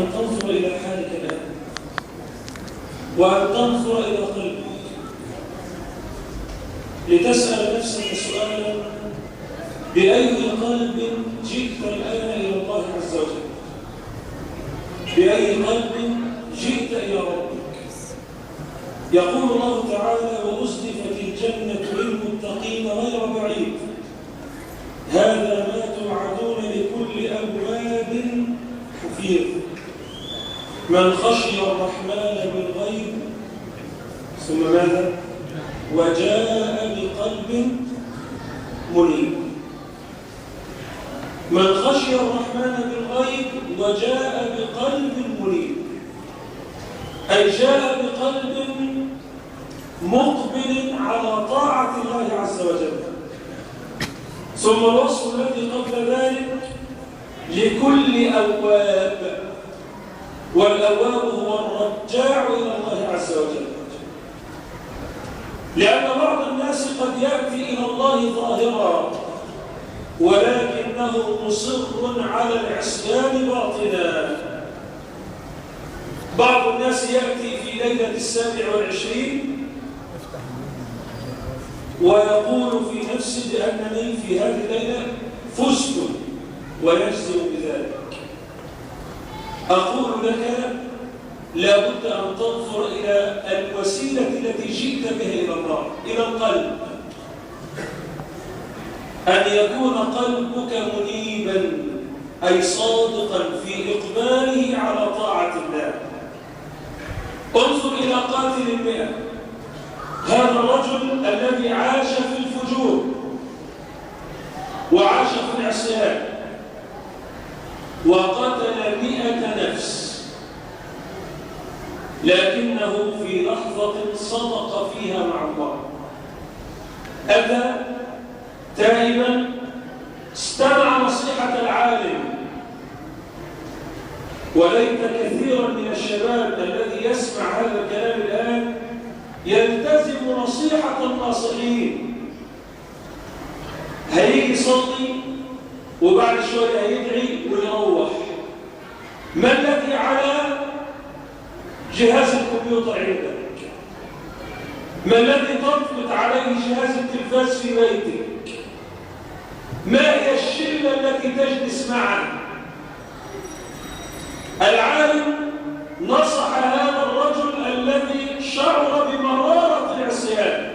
أن تنظر إلى حالك الآن وأن تنظر إلى قلبك لتسأل نفسك سؤالا: بأي قلب جئت الآن إلى الله عز وجل؟ بأي قلب جئت إلى ربك؟ يقول الله تعالى: وأزلفت الجنة للمتقين غير بعيد هذا ما توعدون لكل أواب حفيظ من خشي الرحمن بالغيب ثم ماذا؟ وجاء بقلب منيب. من خشي الرحمن بالغيب وجاء بقلب منيب، أي جاء بقلب مقبل على طاعة الله عز وجل. ثم الوصف الذي قبل ذلك: لكل أواب، والأواب هو الرجاع إلى الله عز وجل. لأن بعض الناس قد يأتي إلى الله ظاهرا ولكنه مصر على العصيان باطنا. بعض الناس يأتي في ليلة 27 ويقول في نفسه بأنني في هذه الليلة فزت ويجزم بذلك. أقول لك: لا بد أن تنظر إلى الوسيلة التي جئت بها إلى الله، إلى القلب، أن يكون قلبك منيبا أي صادقا في إقباله على طاعة الله. انظر إلى قاتل المئة، هذا الرجل الذي عاش في الفجور وعاش في العصيان وقتل 100 نفس، لكنه في لحظة صدق فيها مع الله، أتى تائبا، استمع نصيحة العالم. وليت كثيرا من الشباب الذي يسمع هذا الكلام الآن يلتزم نصيحة الناصحين. هيجي يصلي وبعد شوية هيدعي ويروح. ما الذي على جهاز الكمبيوتر عندك؟ ما الذي تضبط عليه جهاز التلفاز في بيتك؟ ما هي الشلة التي تجلس معا؟ العالم نصح هذا الرجل الذي شعر بمرارة العصيان،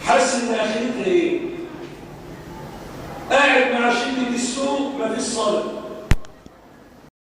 حس ان اخرتها ايه؟ قاعد مع شدة السوق ما في الصلاة،